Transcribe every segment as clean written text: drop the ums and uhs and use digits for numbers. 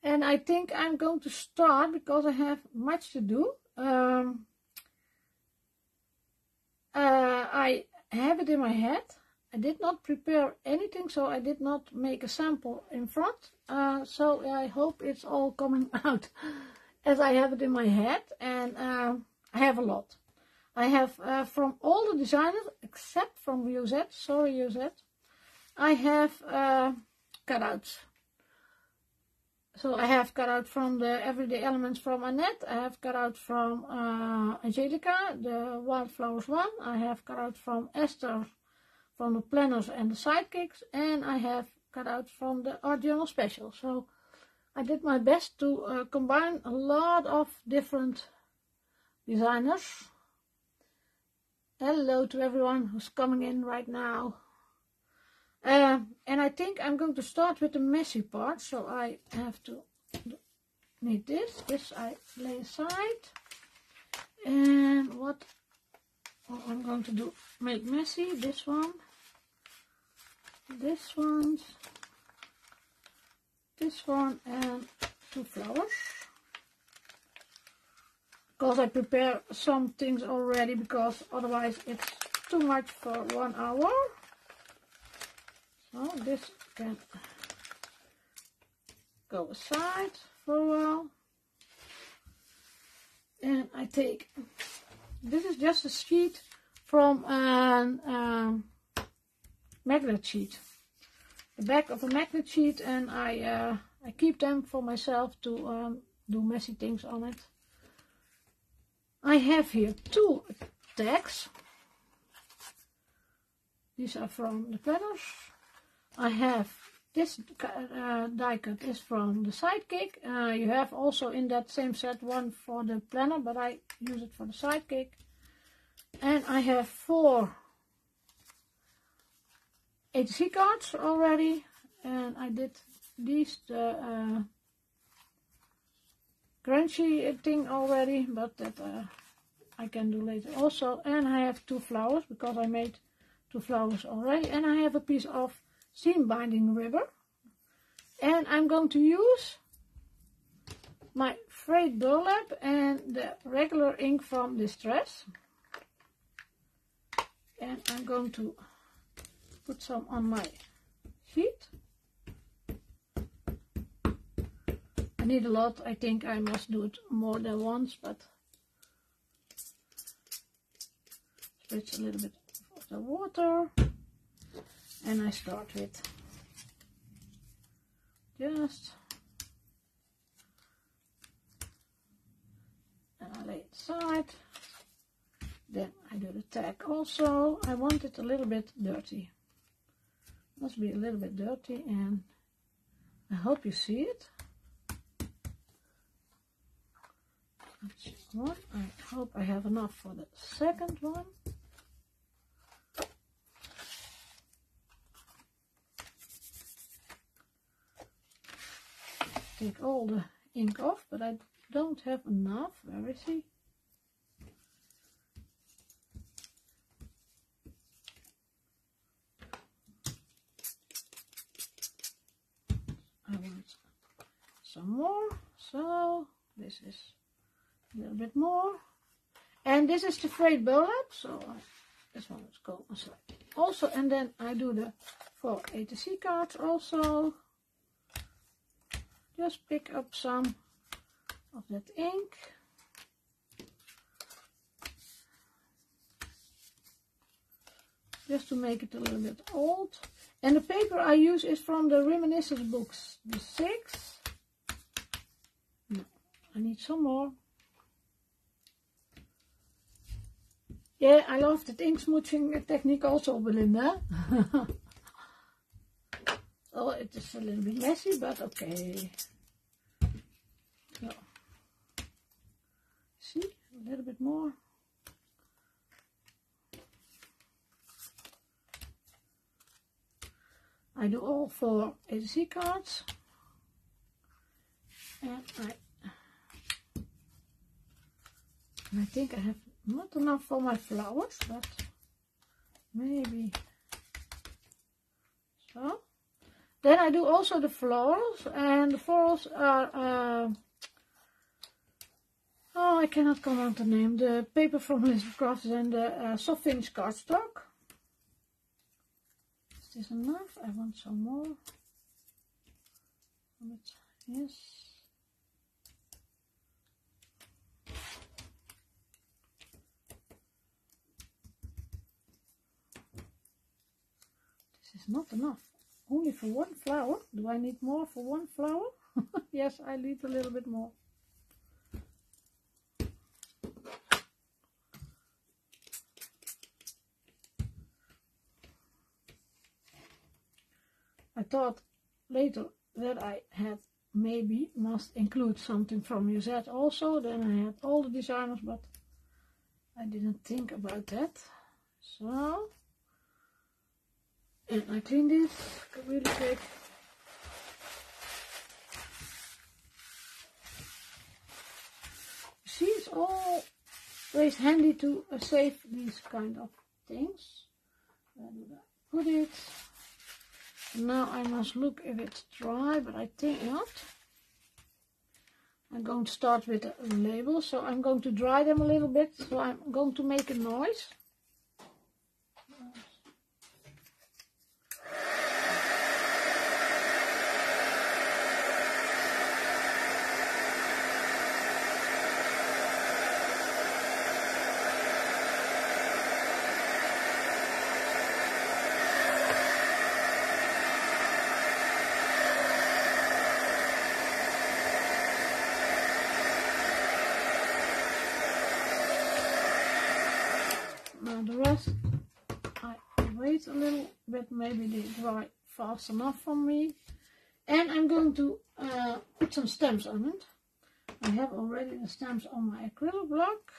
And I think I'm going to start because I have much to do. I have it in my head. I did not prepare anything, so I did not make a sample in front. So I hope it's all coming out as I have it in my head. And I have a lot. I have from all the designers, except from Rosette, sorry Rosette, I have cutouts. So I have cut out from the Everyday Elements from Annette. I have cut out from Angelica, the Wildflowers one. I have cut out from Esther, from the planners and the sidekicks. And I have cut out from the Art Journal Special. So I did my best to combine a lot of different designers. Hello to everyone who's coming in right now. And I think I'm going to start with the messy part, so I have to need this. This I lay aside. And what I'm going to do, make messy, this one, this one, and 2 flowers. Because I prepare some things already, because otherwise it's too much for 1 hour. So this can go aside for a while. And I take, this is just a sheet from a magnet sheet. The back of a magnet sheet, and I keep them for myself to do messy things on it. I have here 2 tags. These are from the planners. I have this die cut is from the sidekick. You have also in that same set one for the planner, but I use it for the sidekick. And I have 4 ATC cards already, and I did these the crunchy thing already, but that I can do later also. And I have 2 flowers because I made 2 flowers already, and I have a piece of seam binding ribbon, and I'm going to use my frayed burlap and the regular ink from Distress, and I'm going to put some on my sheet. I need a lot. I think I must do it more than once, but spritz a little bit of the water. And I start with just, and I lay it aside. Then I do the tag also. I want it a little bit dirty. Must be a little bit dirty, and I hope you see it. That's one. I hope I have enough for the second one. Take all the ink off, but I don't have enough. Where is he? I want some more, so this is a little bit more. And this is the frayed burlap, so this one is go aside. Also, and then I do the 4 ATC cards also. Just pick up some of that ink. Just to make it a little bit old. And the paper I use is from the Reminiscence books, the 6. No, I need some more. Yeah, I love that ink smooching technique also, Belinda. Oh, it is a little bit messy, but okay. So, see, a little bit more. I do all 4 ATC cards, and I think I have not enough for my flowers, but maybe so. Then I do also the florals, and the florals are, oh, I cannot come on the name, the paper from Elizabeth Crafts and the soft finish cardstock. Is this enough? I want some more. Yes. This is not enough. Only for one flower. Do I need more for one flower? Yes, I need a little bit more. I thought later that I had maybe must include something from Musette also. Then I had all the designers, but I didn't think about that. So, and I cleaned it really quick. See, it's always handy to save these kind of things. Where did I put it? Now I must look if it's dry, but I think not. I'm going to start with the labels, so I'm going to dry them a little bit, so I'm going to make a noise. Now the rest, I wait a little bit, maybe they dry fast enough for me. And I'm going to put some stamps on it. I have already the stamps on my acrylic block.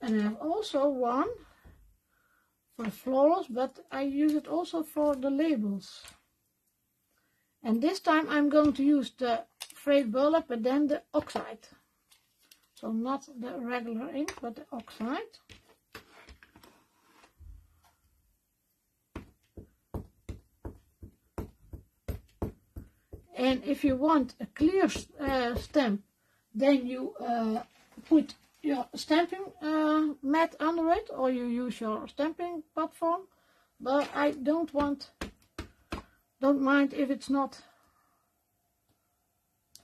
And I have also one for the florals, but I use it also for the labels. And this time I'm going to use the frayed burlap, but then the oxide. So not the regular ink, but the oxide. And if you want a clear stamp, then you put your stamping mat under it, or you use your stamping platform. But I don't mind if it's not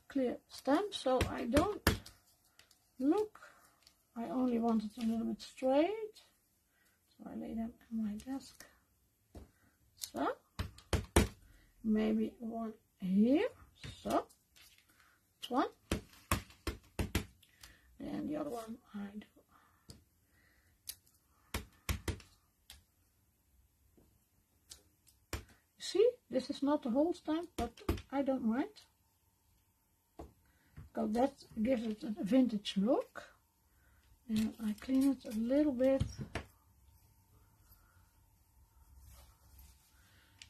clear stamp, so I don't look. I only want it a little bit straight, so I lay them on my desk. So maybe one here, so that's one, and the other one I do. See, this is not the whole stamp, but I don't mind. Because that gives it a vintage look. And I clean it a little bit.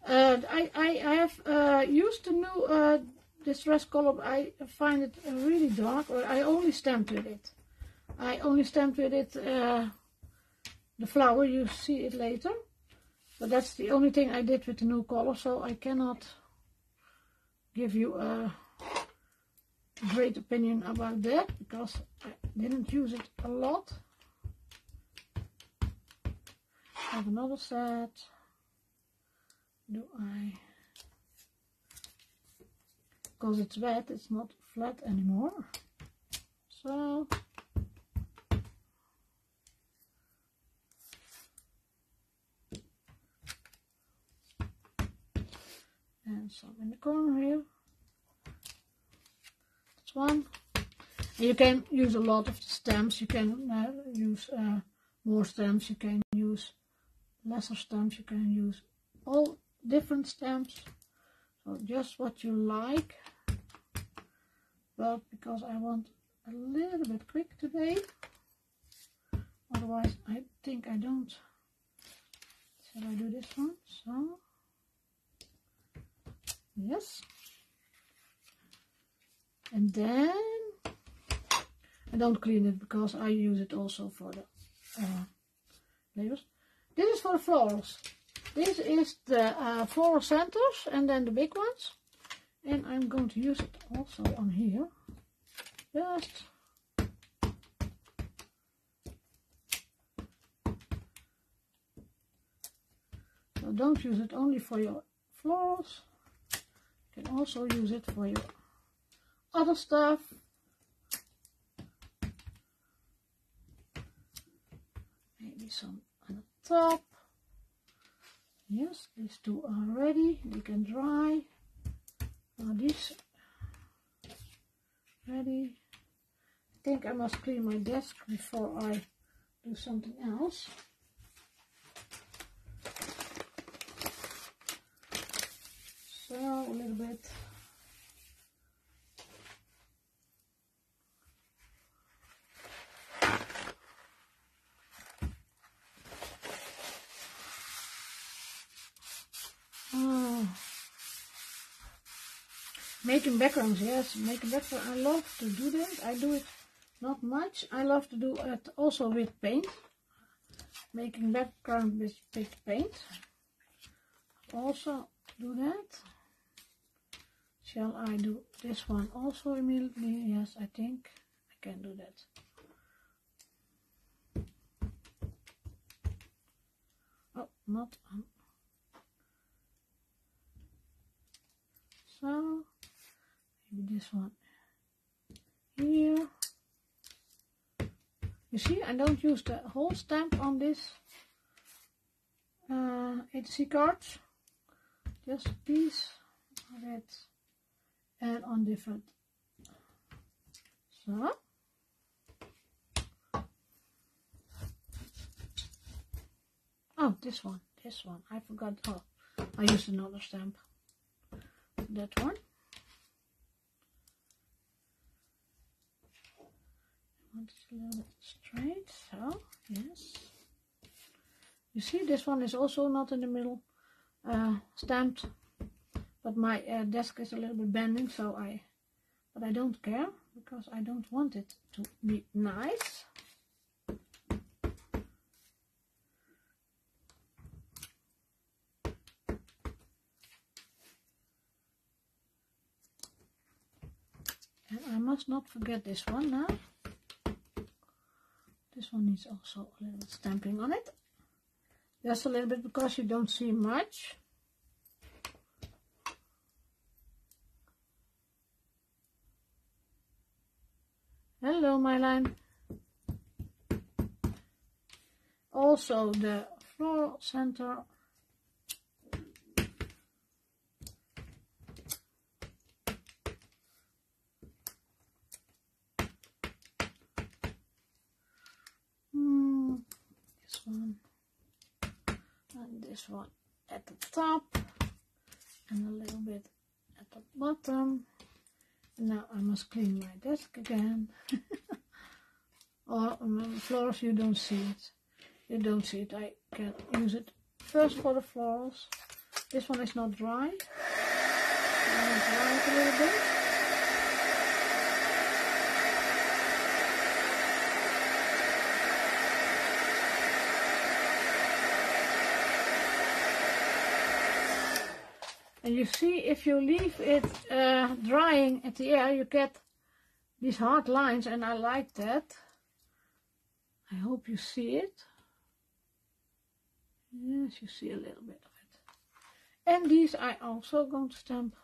I have used the new Distress color. I find it really dark, or I only stamped with it. I only stamped with it the flower, you see it later. But that's the only thing I did with the new color, so I cannot give you a great opinion about that, because I didn't use it a lot. I have another set. Do I? Because it's wet, it's not flat anymore. So and some in the corner here. That's one. And you can use a lot of the stamps. You can use more stamps. You can use lesser stamps. You can use all different stamps. So just what you like. But because I want a little bit quick today, otherwise I think I don't. Shall I do this one? So yes. And then I don't clean it because I use it also for the labels. This is for the florals. This is the floral centers and then the big ones. And I'm going to use it also on here. Just so don't use it only for your florals. You can also use it for your other stuff. Maybe some on the top. Yes, these two are ready. They can dry. Now this ready. I think I must clean my desk before I do something else. So a little bit. Making backgrounds, yes, making background. I love to do that. I do it not much. I love to do it also with paint. Making background with paint. Also do that. Shall I do this one also immediately? Yes, I think I can do that. Oh, not on. So maybe this one here. You see, I don't use the whole stamp on this ATC cards, just a piece of it, and on different. So oh, this one, I forgot. Oh, I used another stamp. That one. I want it a little bit straight, so yes. You see, this one is also not in the middle stamped, but my desk is a little bit bending, so but I don't care because I don't want it to be nice. And I must not forget this one now. This one needs also a little bit stamping on it. Just a little bit because you don't see much. Hello, my line. Also the floral center. This one and this one at the top and a little bit at the bottom. And now I must clean my desk again. Or flowers, you don't see it. You don't see it. I can use it first for the florals. This one is not dry. I will dry it a little bit. And you see, if you leave it drying at the air, you get these hard lines, and I like that. I hope you see it. Yes, you see a little bit of it. And these I also going to stamp.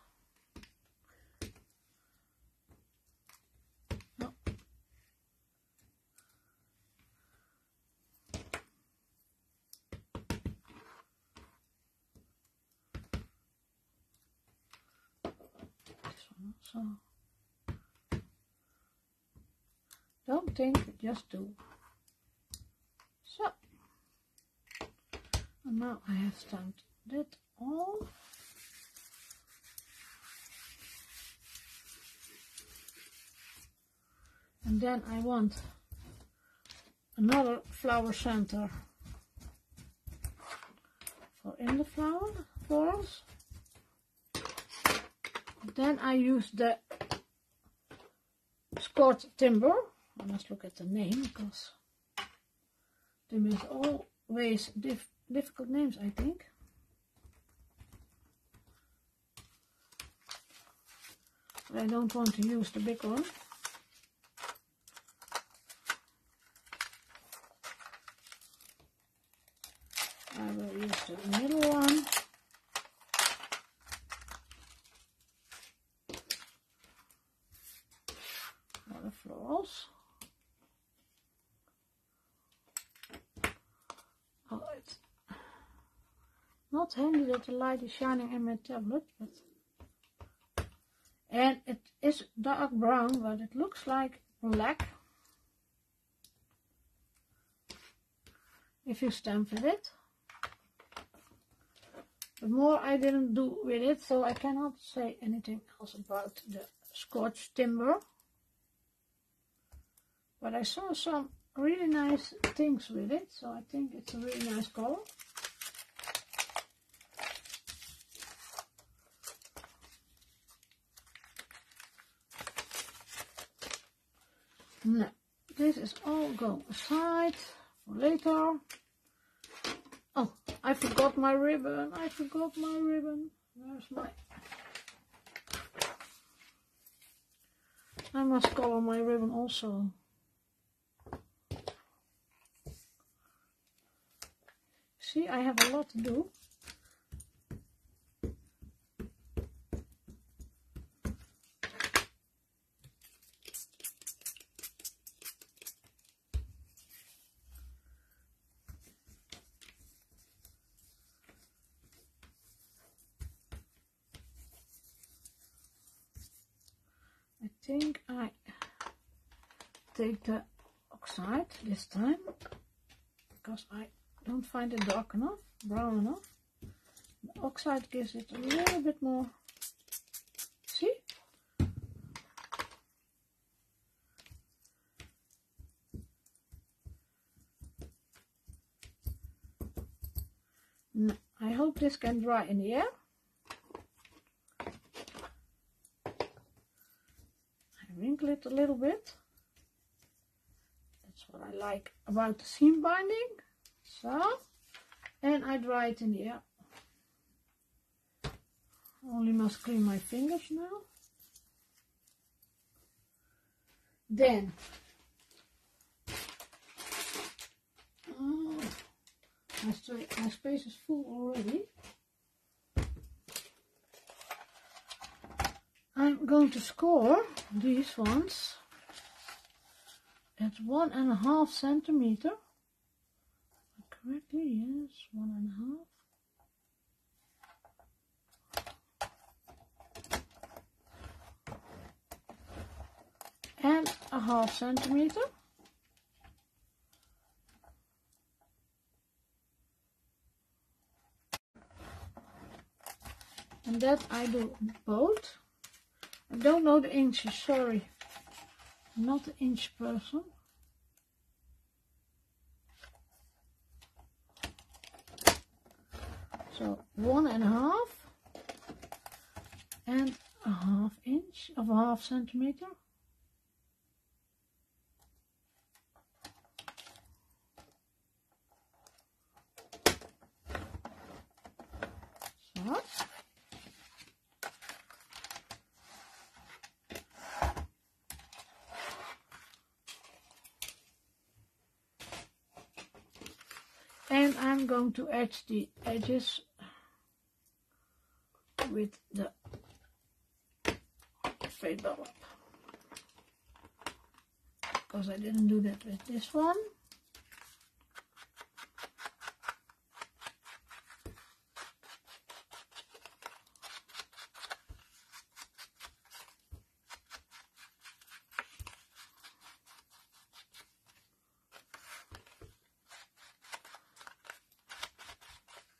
Oh. This one also. Don't think, just do. So. And now I have stamped that all. And then I want another flower center for in the florals. Then I use the scored timber. I must look at the name because timber is always difficult names, I think. but I don't want to use the big one. I will use the middle one. For the florals. Oh, it's not handy that the light is shining in my tablet, but and it is dark brown, but it looks like black if you stamp with it. But more I didn't do with it, so I cannot say anything else about the Scotch timber. But I saw some really nice things with it, so I think it's a really nice color. Now, this is all go aside for later. Oh, I forgot my ribbon. I forgot my ribbon. Where's my... I must color my ribbon also. See, I have a lot to do. I think I take the oxide this time because I don't find it dark enough, brown enough. The oxide gives it a little bit more. See? Now, I hope this can dry in the air. Wrinkle it a little bit. That's what I like about the seam binding. So, and I dry it in the air. Only must clean my fingers now. Then, my space is full already. I'm going to score these ones at 1.5 centimeter. Correctly, yes, 1.5. And 0.5 centimeter. And that I do both. I don't know the inches, sorry. I'm not an inch person. So 1.5 and 0.5 inch of 0.5 centimeter. So. And I'm going to edge the edges with the fade bubble up, because I didn't do that with this one.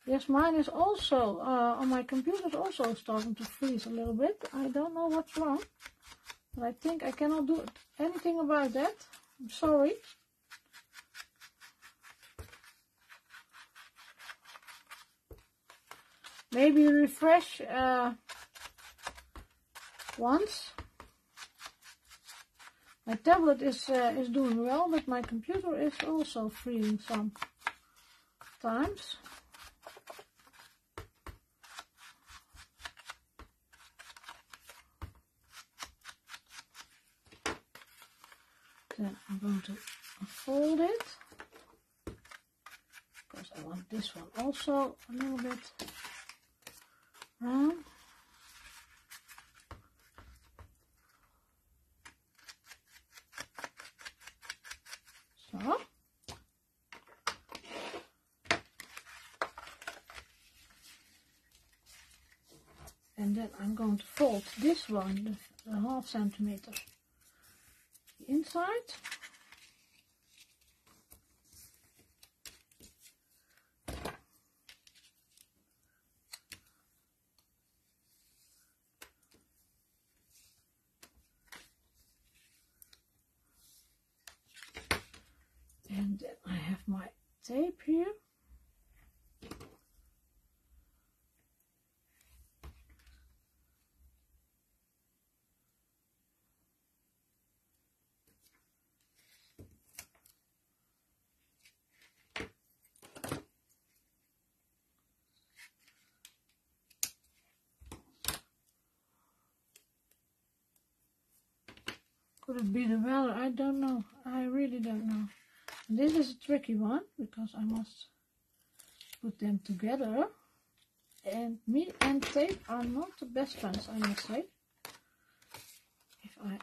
Yes, mine is also, on my computer is also starting to freeze a little bit. I don't know what's wrong, but I think I cannot do anything about that. I'm sorry. Maybe refresh once. My tablet is doing well, but my computer is also freezing sometimes. Then I'm going to fold it, because I want this one also a little bit round. So. And then I'm going to fold this one, the ½ centimeter inside. And then I have my tape here. Could it be the weather? I don't know. I really don't know. This is a tricky one because I must put them together. And me and tape are not the best friends, I must say. If I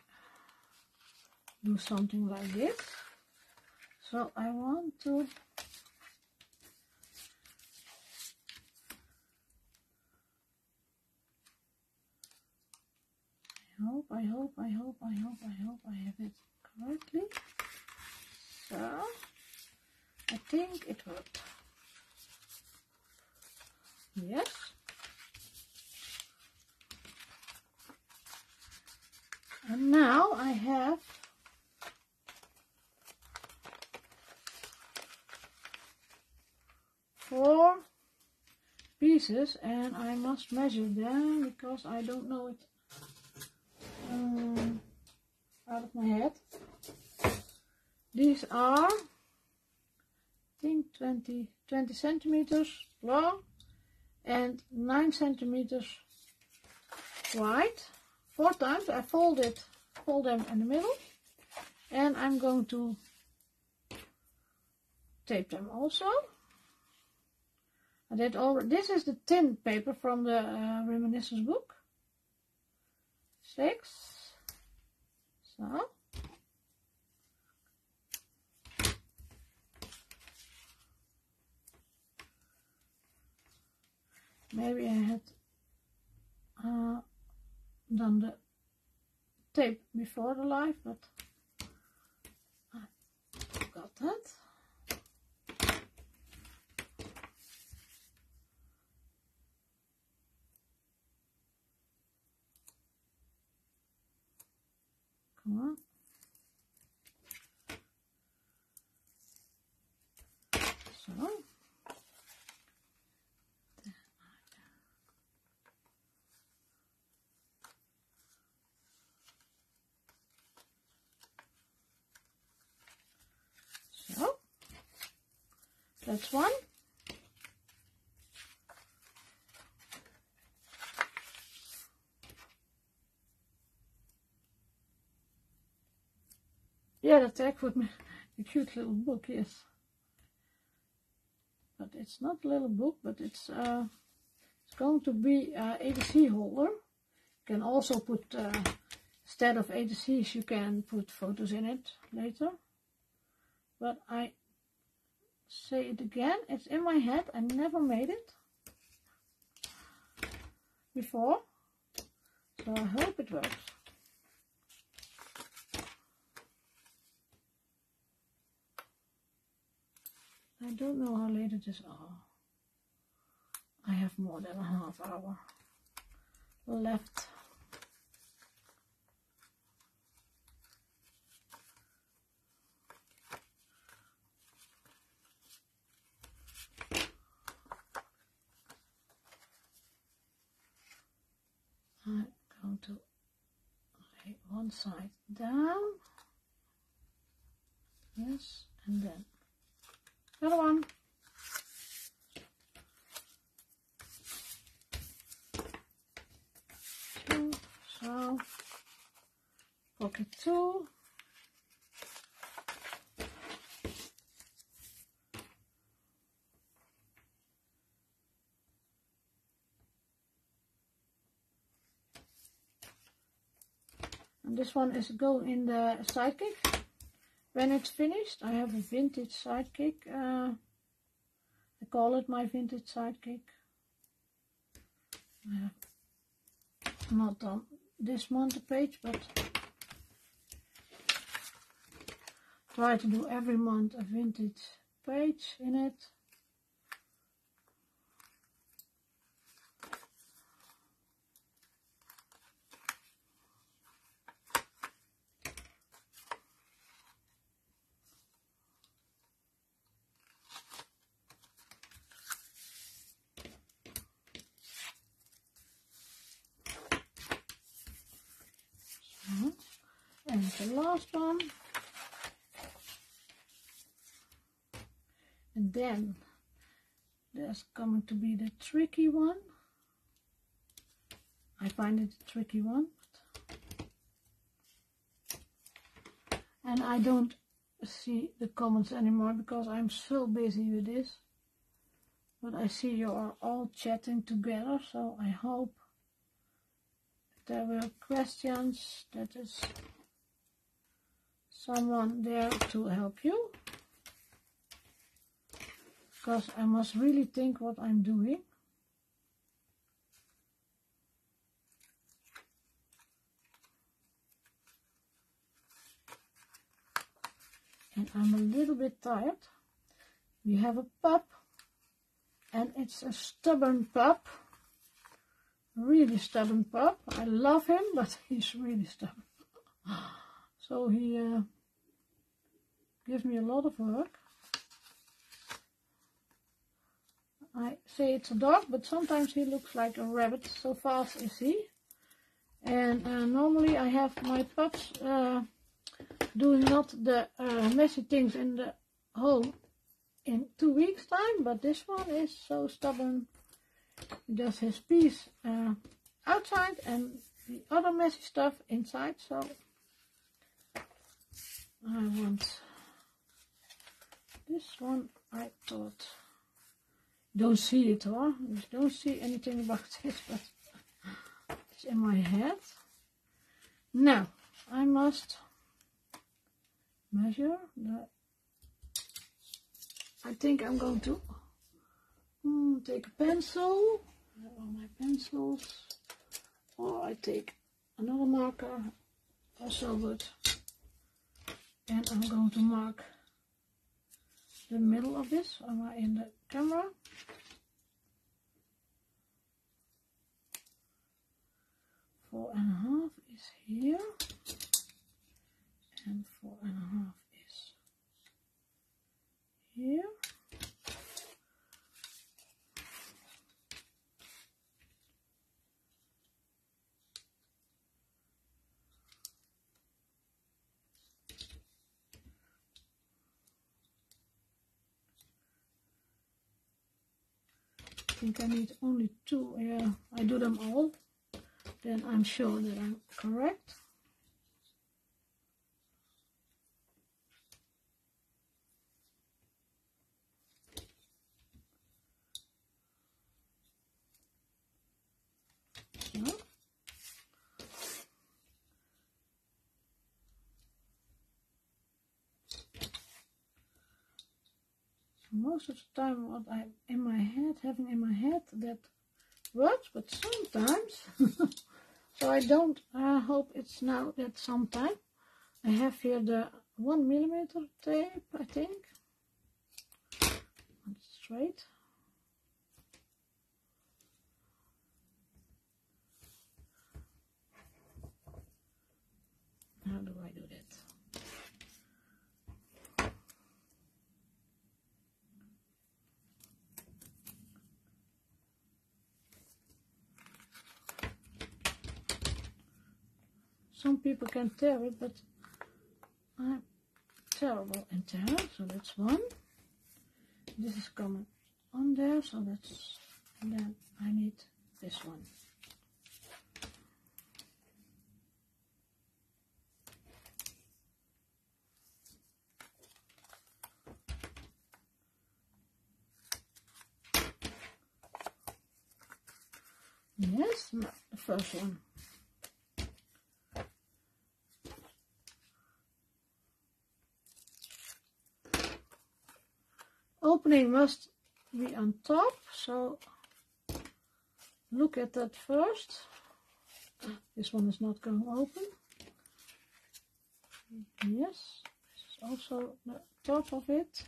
do something like this. So I want to I have it correctly. So I think it worked. Yes. And now I have four pieces and I must measure them because I don't know it out of my head. These are, I think, 20 centimeters long and 9 centimeters wide. 4 times I fold them in the middle, and I'm going to tape them also. I did already. This is the thin paper from the Reminiscence book. 6. So. Maybe I had done the tape before the live, but I forgot that. Come on. So. So, that's one. Yeah, the tag with me, a cute little book, yes. But it's not a little book, but it's going to be an ATC holder. You can also put, instead of ATCs, you can put photos in it later. But I say it again, it's in my head. I never made it before, so I hope it works. I don't know how late it is. Oh, I have more than a half hour left. I'm going to lay one side down. Yes, and then another one. Two, so pocket 2. And this one is going in the sidekick. When it's finished, I have a vintage sidekick. I call it my vintage sidekick. I have not done this month the page, but try to do every month a vintage page in it. And the last one, and then there's coming to be the tricky one. I find it a tricky one, and I don't see the comments anymore because I'm so busy with this, but I see you are all chatting together, so I hope there were questions, that is someone there to help you, because I must really think what I'm doing. And I'm a little bit tired. We have a pup, and it's a stubborn pup, really stubborn pup. I love him, but he's really stubborn. So he gives me a lot of work. I say it's a dog, but sometimes he looks like a rabbit, so fast is he. And normally I have my pups doing not the messy things in the home in 2 weeks time, but this one is so stubborn. He does his piece outside and the other messy stuff inside, so I want this one. I thought, don't see it, or you don't see anything about this, but it's in my head. Now I must measure the, I think I'm going to take a pencil, all my pencils, or I take another marker, also good, and I'm going to mark the middle of this. Am I in the camera? Four and a half is here, and 4.5 is here. I think I need only 2. Yeah, I do them all, then I'm sure that I'm correct. So. Most of the time what I'm in my head, having in my head, that works, but sometimes, so I don't hope it's now that sometime. I have here the 1mm tape, I think. It's straight. How do I do that? Some people can tear it, but I'm terrible in tear, so that's one. This is coming on there, so that's, and then I need this one. Yes, the first one. opening must be on top, so look at that first. This one is not going to open. Yes, this is also the top of it.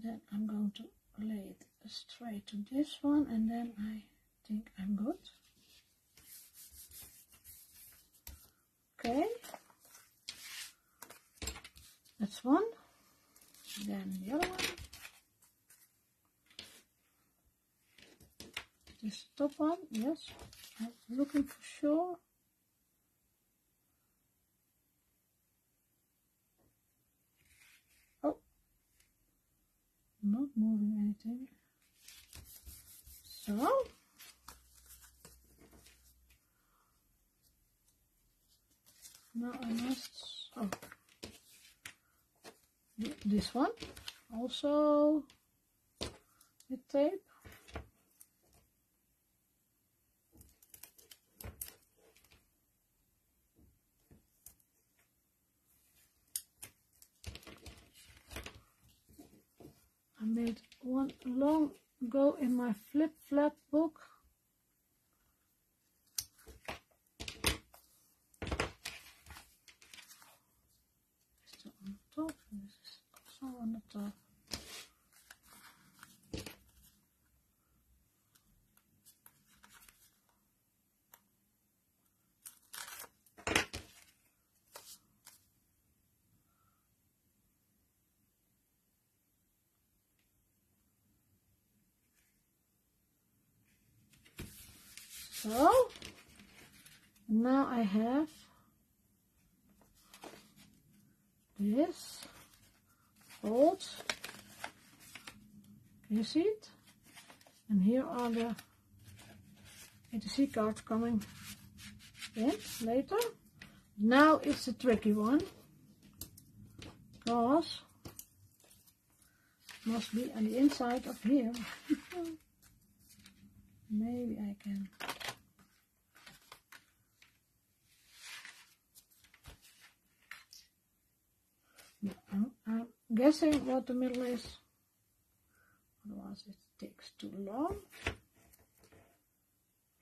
Then I'm going to lay it straight to this one, and then I think I'm good. Okay, that's one. Then the other one. This top one, yes. I'm looking for sure. Oh, not moving anything. So now I must. Oh, this one also with tape. I made one long ago in my flip-flap book. Still on the top, and this is also on the top. So now I have this fold. Can you see it? And here are the ATC cards coming in later. Now it's a tricky one, because it must be on the inside of here. Maybe I can. I'm guessing what the middle is, otherwise it takes too long.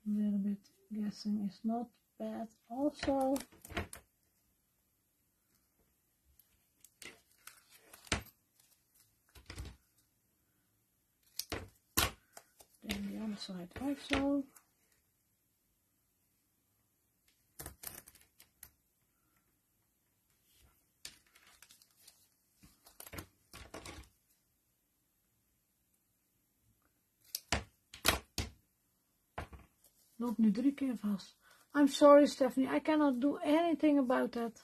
A little bit guessing is not bad also. Then the other side also. Loop nu 3 keer vast. I'm sorry, Stephanie, I cannot do anything about that.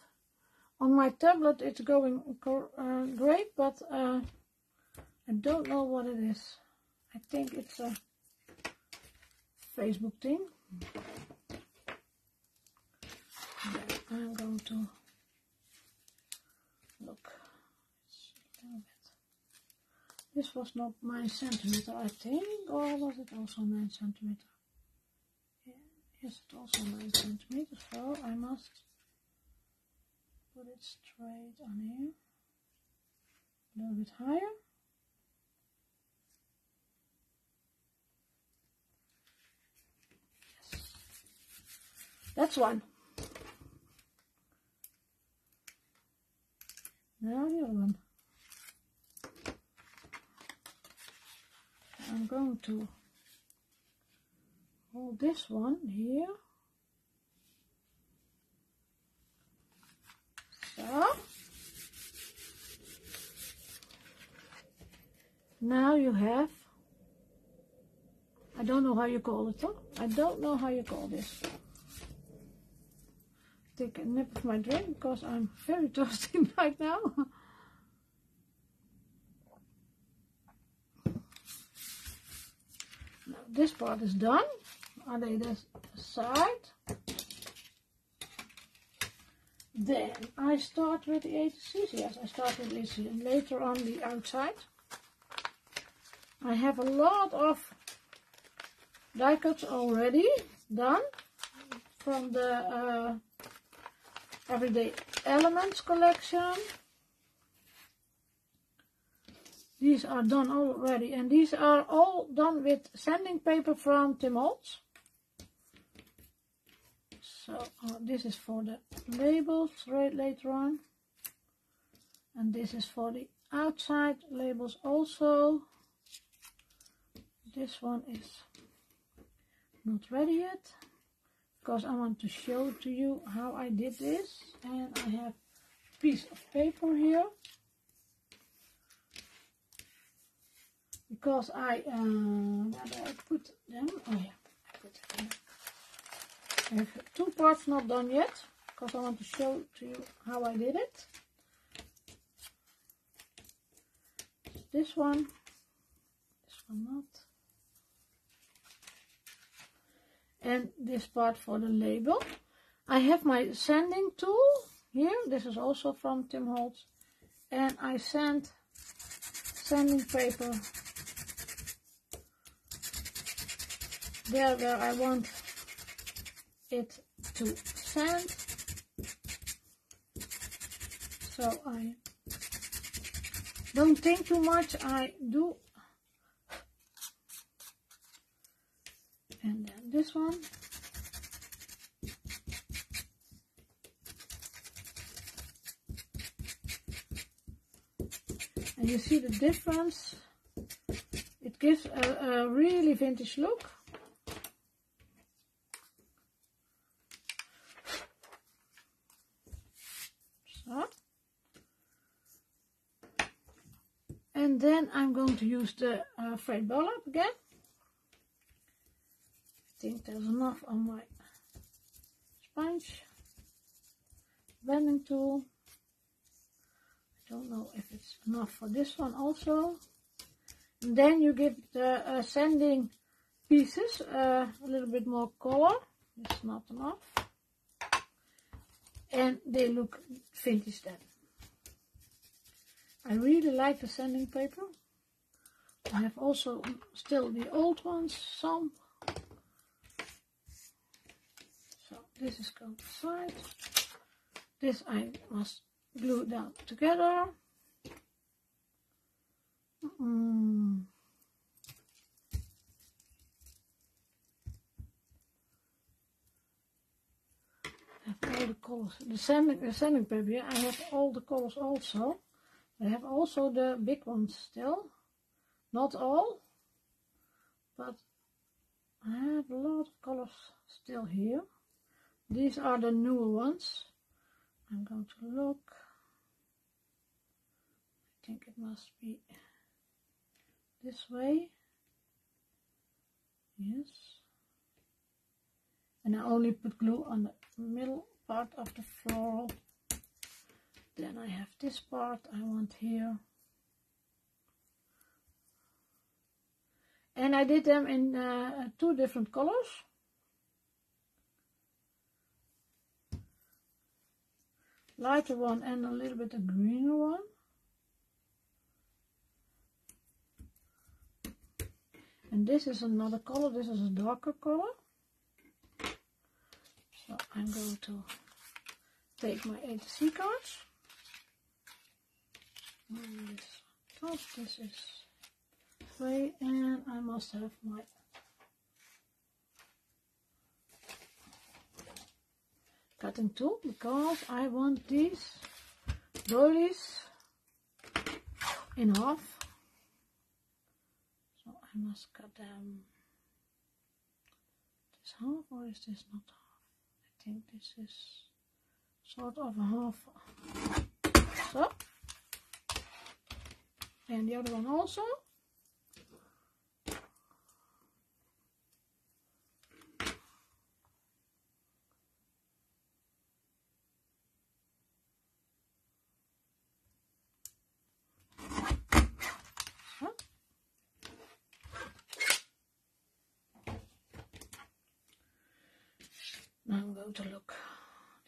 On my tablet it's going great, but I don't know what it is. I think it's a Facebook thing. Then I'm going to look. It's a little bit. This was not 9 centimeter, I think, or was it also 9 centimeter? Yes, it's also 9 centimeters, so I must put it straight on here, a little bit higher. Yes, that's one. Now the other one. I'm going to hold this one here. So now you have, I don't know how you call it, huh? I don't know how you call this. Take a nip of my drink because I'm very thirsty right now. Now this part is done. I lay this aside. Then I start with the ATCs. Yes, I start with the ATC and later on the outside. I have a lot of die cuts already done from the Everyday Elements collection. These are done already, and these are all done with sanding paper from Tim Holtz. So this is for the labels right later on, and this is for the outside labels also. This one is not ready yet because I want to show to you how I did this, and I have a piece of paper here because where did I put them? Oh yeah, I put it here. I have two parts not done yet because I want to show to you how I did it. This one not, and this part for the label. I have my sanding tool here. This is also from Tim Holtz, and I sanding paper there where I want it to sand. So I don't think too much, I do. And then this one. And you see the difference. It gives a really vintage look. So. And then I'm going to use the frayed burlap again. I think there's enough on my sponge blending tool. I don't know if it's enough for this one also. And then you give the sanding pieces a little bit more color. It's not enough. And they look vintage then. I really like the sanding paper. I have also still the old ones, some. So this is going aside. This I must glue down together. I have all the colors. The sanding paper, yeah, I have all the colors also. I have also the big ones still. Not all, but I have a lot of colors still here. These are the newer ones. I'm going to look. I think it must be this way. Yes. And I only put glue on the middle part of the floral. Then I have this part I want here. And I did them in two different colors. Lighter one and a little bit a greener one. And this is another color. This is a darker color. So I'm going to take my ATC cards. This is way, and I must have my cutting tool because I want these doilies in half. So I must cut them this half, or is this not half? I think this is sort of a half. So. And the other one also. So. Now I'm going to look.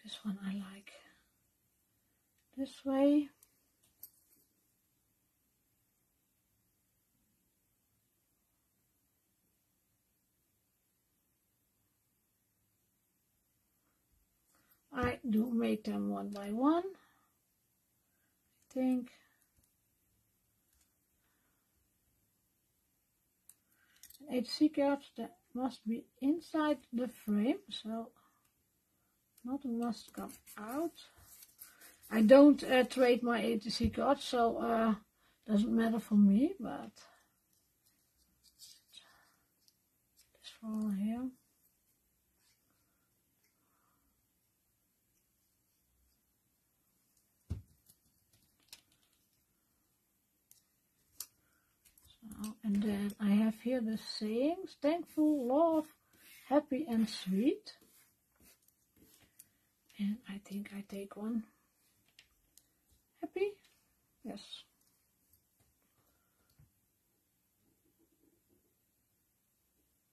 This one I like this way. I do make them one by one, I think. ATC cards that must be inside the frame, so not must come out. I don't trade my ATC cards, so doesn't matter for me, but this one here. So, and then I have here the sayings: thankful, love, happy and sweet. And I think I take one. Happy? Yes.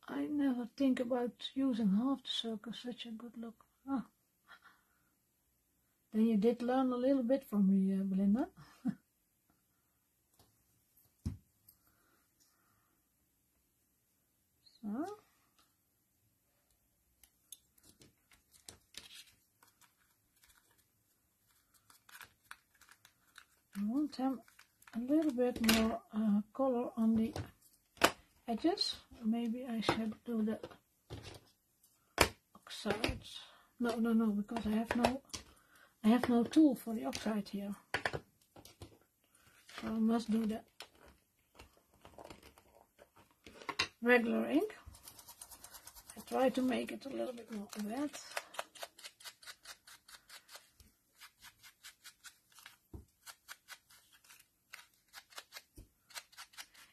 I never think about using half the circle, such a good look. Ah. Then you did learn a little bit from me, Belinda. So. I want them a little bit more color on the edges. Maybe I should do the oxides. No, because I have no tool for the oxide here. So I must do the regular ink. I try to make it a little bit more wet.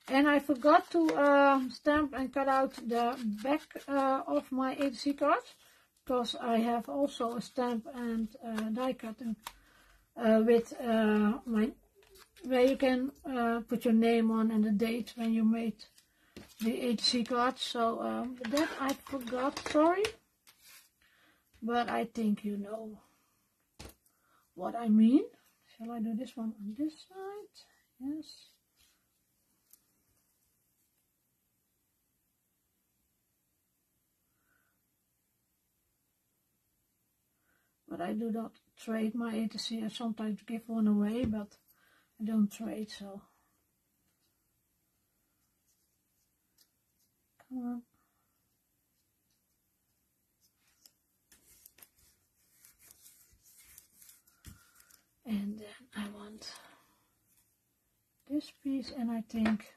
And I forgot to stamp and cut out the back of my ATC card, because I have also a stamp and die cutting with where you can put your name on and the date when you made the ATC card. So that I forgot, sorry, but I think you know what I mean. Shall I do this one on this side? Yes. But I do not trade my ATC. I sometimes give one away, but I don't trade, so. Come on. And then I want this piece, and I think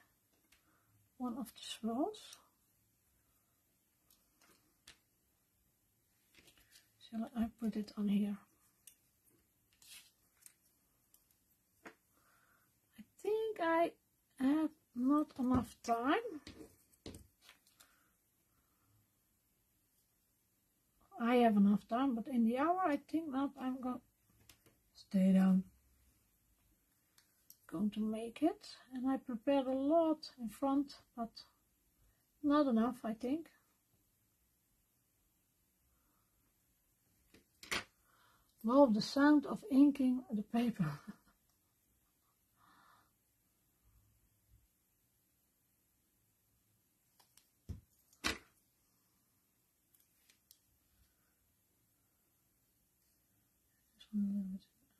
one of the swirls. Shall I put it on here? I think I have not enough time. I have enough time, but in the hour I think not. I'm going to stay down. Going to make it, and I prepared a lot in front, but not enough, I think. Love the sound of inking the paper.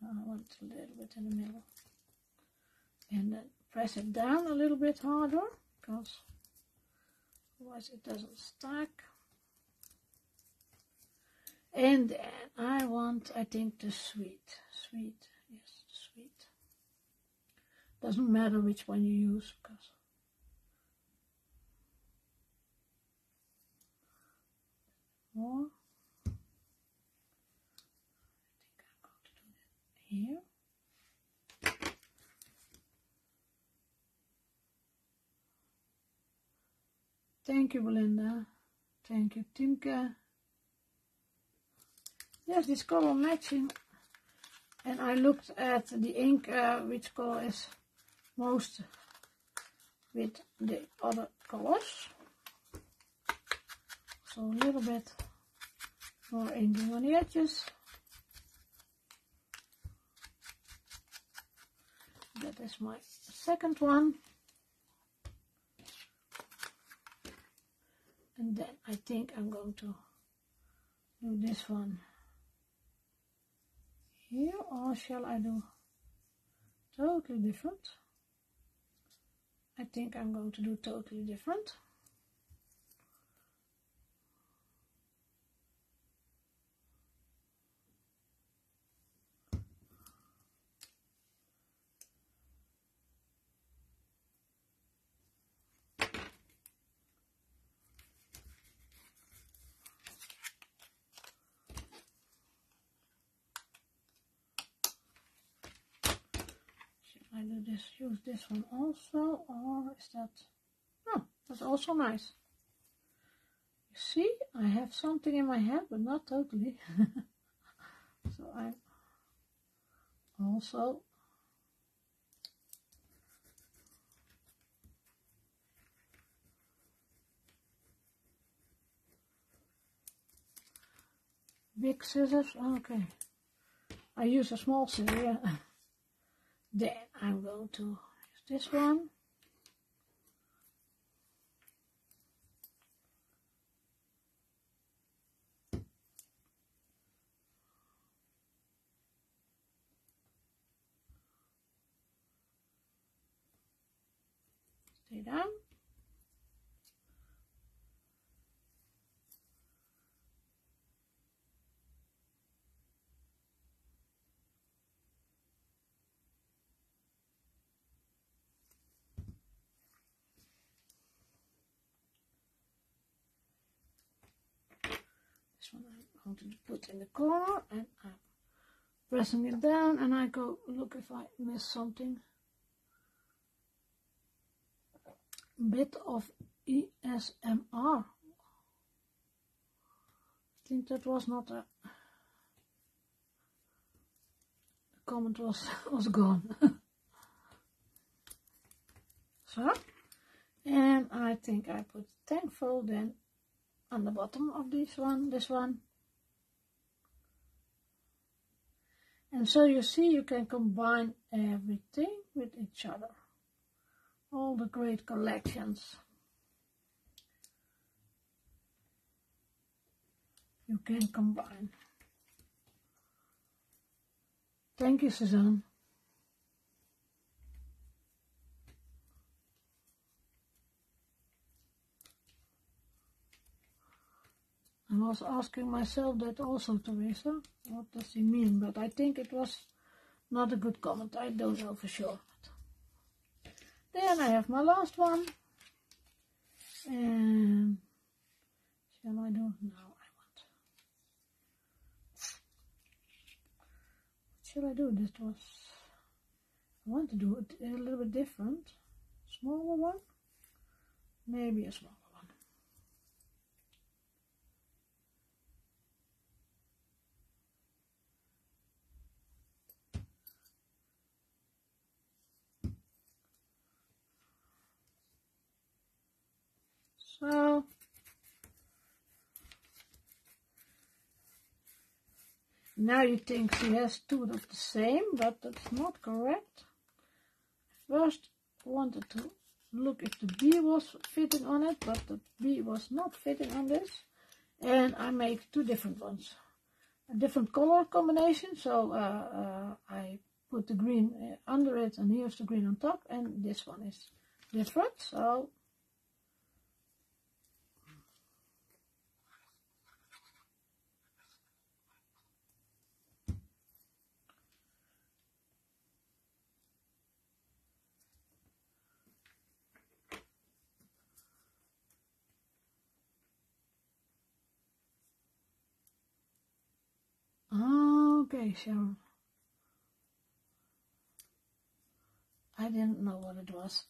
I want a little bit in the middle. And then press it down a little bit harder, because otherwise it doesn't stack. And then I want, I think, the sweet, yes, the sweet. Doesn't matter which one you use, because more. I think I'm going to do that here. Thank you, Belinda. Thank you, Timke. Yes, this color matching, and I looked at the ink, which color is most with the other colors. So a little bit more inking on the edges. That is my second one. And then I think I'm going to do this one here, or shall I do totally different? I think I'm going to do totally different. just use this one also, or is that... Oh, that's also nice. You see, I have something in my head, but not totally. So I also big scissors. Okay, I use a small scissor. Yeah. Then I'm going to use this one. Stay down. This one I'm going to put in the corner, and I'm pressing it down, and I go look if I miss something. Bit of ASMR. I think that was not a... The comment was gone. So, and I think I put thankful then on the bottom of this one. And so you see, you can combine everything with each other. All the great collections you can combine. Thank you, Suzanne. I was asking myself that also, Teresa. What does he mean? But I think it was not a good comment. I don't know for sure. Then I have my last one. And shall I do? No, what shall I do? This was... I want to do it a little bit different. Smaller one? Maybe a smaller one. So, now you think she has two of the same, but that's not correct. First, I wanted to look if the bee was fitting on it, but the bee was not fitting on this. And I make two different ones. A different color combination, so I put the green under it, and here's the green on top, and this one is different, so... Okay, Sharon. I didn't know what it was.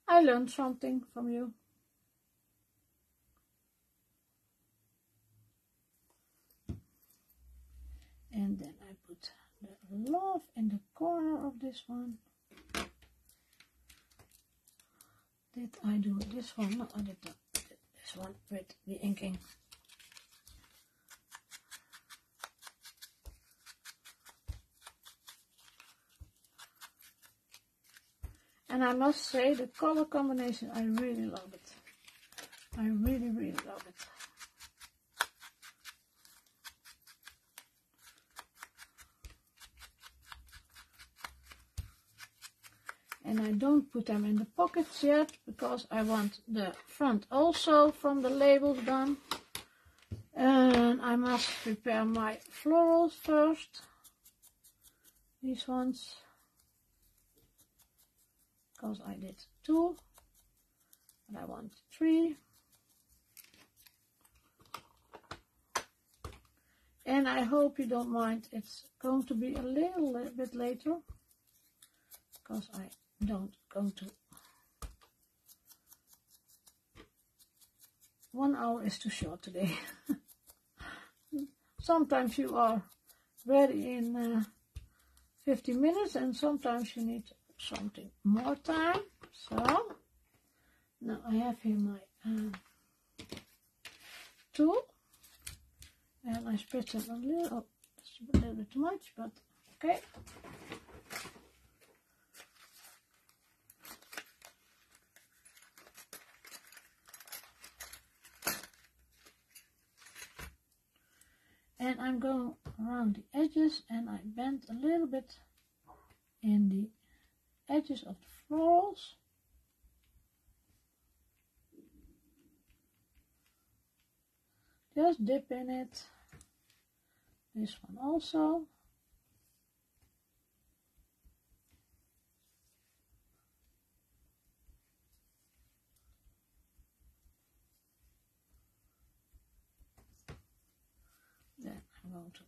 I learned something from you. And then I put the love in the corner of this one. Did I do this one? No, I did not. This one with the inking. And I must say, the color combination, I really love it. I really, really love it. And I don't put them in the pockets yet, because I want the front also from the labels done. And I must prepare my florals first. These ones. Because I did 2, but I want 3. And I hope you don't mind, it's going to be a little bit later. because I don't go to 1 hour is too short today. Sometimes you are ready in 50 minutes and sometimes you need something more time. So now I have here my tool and I spritz it a little, that's a little bit too much, but okay. And I'm going around the edges and I bend a little bit in the edges of the florals. Just dip in it. This one also. Then I'm going to,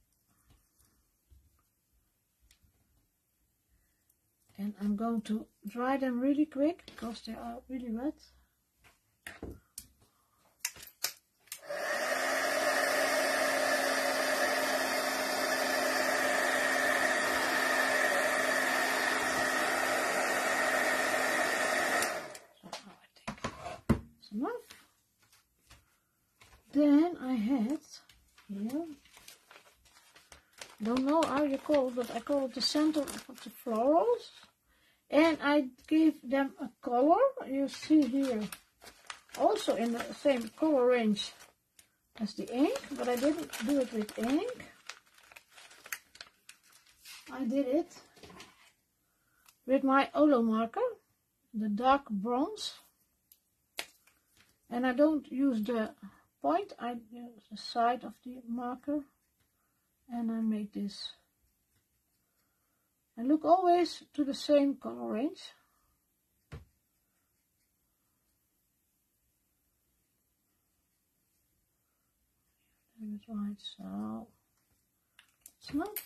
and I'm going to dry them really quick because they are really wet. Enough. Then I had here, don't know how you call it, but I call it the center of the florals, and I give them a color. You see here also in the same color range as the ink, but I didn't do it with ink. I did it with my Olo marker, the dark bronze. And I don't use the point, I use the side of the marker and I make this. And look always to the same color range. That's right, so it's not.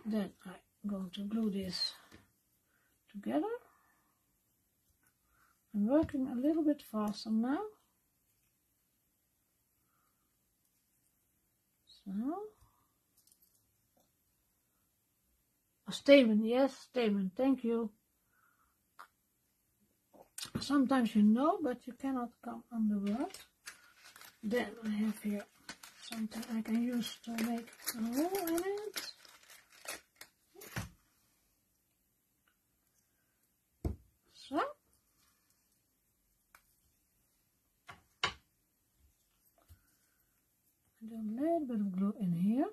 Then I'm going to glue this together. I'm working a little bit faster now. So. A stamen, yes, stamen, thank you. Sometimes you know, but you cannot come on the word. Then I have here something I can use to make a hole in it. So. Do a little bit of glue in here.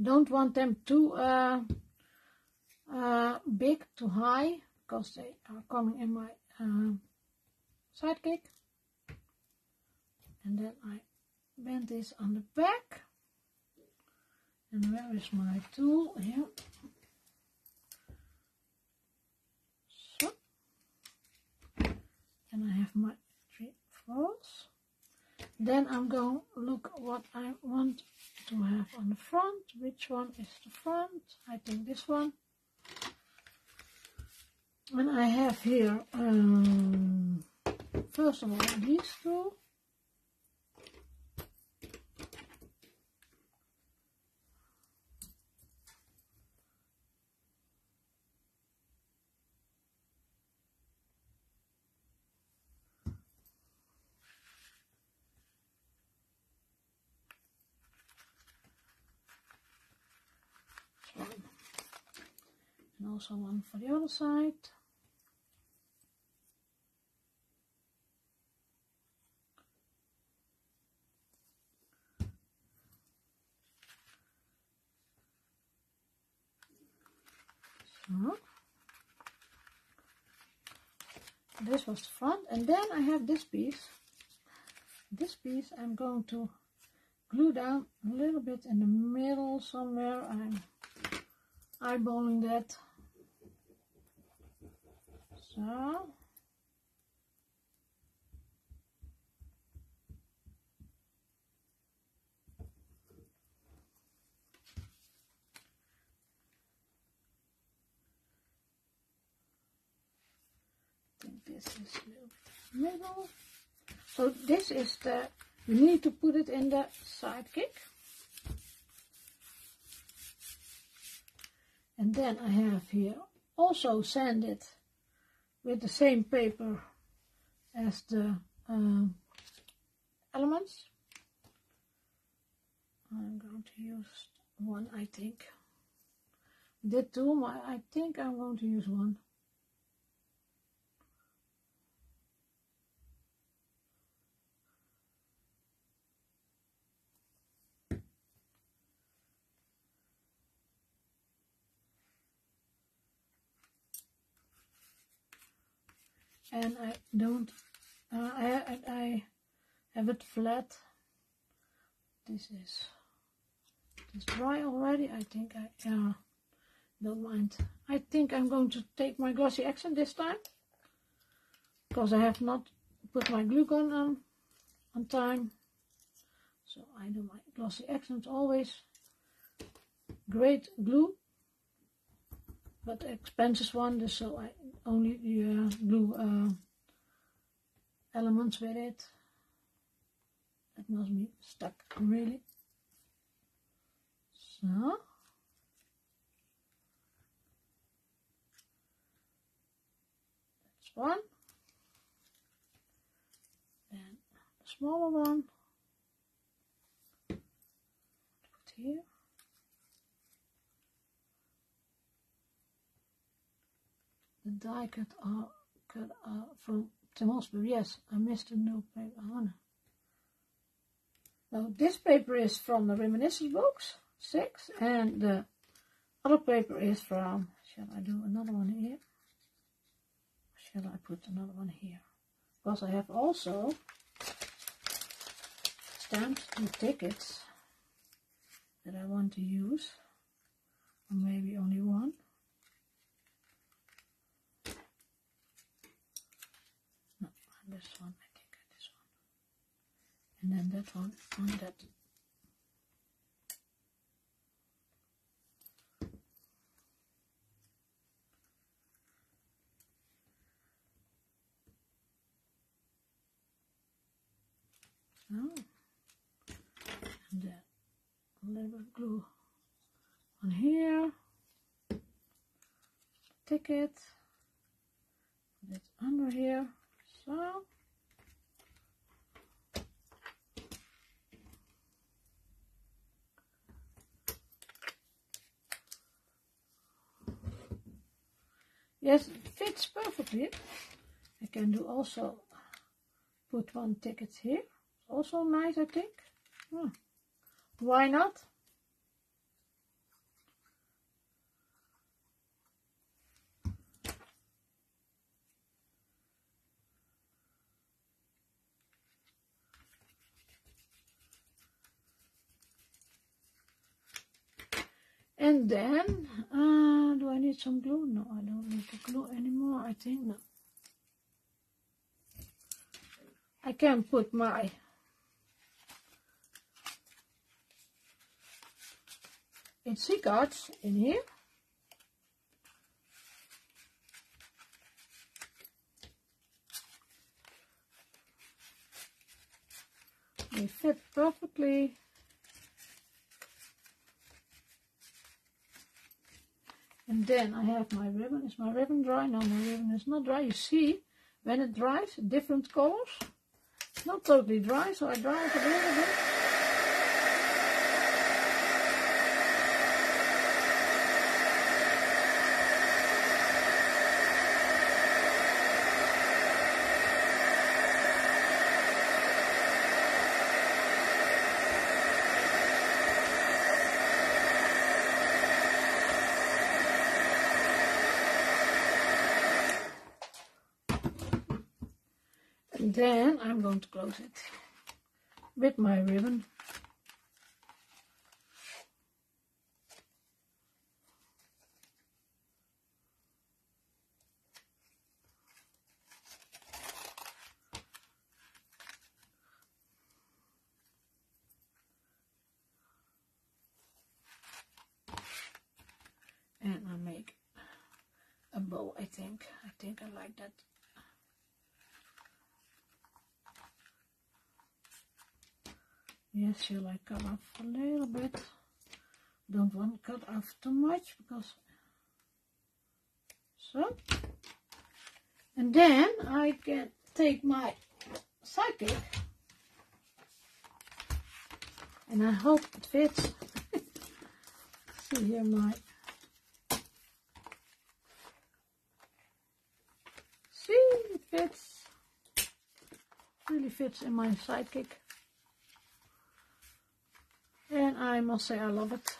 Don't want them too big, too high, because they are coming in my sidekick. And then I bend this on the back. And where is my tool? Here. And I have my 3 florals. Then I'm going to look what I want to have on the front. Which one is the front? I think this one. And I have here, first of all, these 2. And also one for the other side. So. This was the front, and then I have this piece. This piece I'm going to glue down a little bit in the middle somewhere. I'm eyeballing that. So. this is a little bit middle. So this is the, you need to put it in the sidekick. And then I have here also sanded with the same paper as the elements. I'm going to use one, I think. Did two, I think I'm going to use one. And I don't, I have it flat. This is dry already. I think I don't mind. I think I'm going to take my glossy accent this time, because I have not put my glue gun on time. So I do my glossy accents always. Great glue, but expensive one, so I only glue elements with it. It must be stuck really. So that's one. Then the smaller one. Put here. The die cut from Tim Holsbury. Yes, I missed a new paper. Oh, now this paper is from the Reminiscence books, 6, and the other paper is from, shall I do another one here? Shall I put another one here? Because I have also stamped the tickets that I want to use, or maybe only one. No, this one, I think this one. And then that one on that. Oh. And then a little bit of glue on here. Ticket. Put it under here. So. Yes, it fits perfectly. I can do also put one ticket here. Also nice, I think. Why not? And then, do I need some glue? No, I don't need the glue anymore, I think. No. I can put my ATC cards in here. They fit perfectly. And then I have my ribbon. Is my ribbon dry? No, my ribbon is not dry. You see, when it dries, different colors. It's not totally dry, so I dry it a little bit. And then I'm going to close it with my ribbon. And I make a bow, I think. I like that Yes, shall I cut off a little bit? Don't want to cut off too much because so. And then I can take my sidekick, and I hope it fits. See here my. See, it fits. Really fits in my sidekick. And I must say I love it.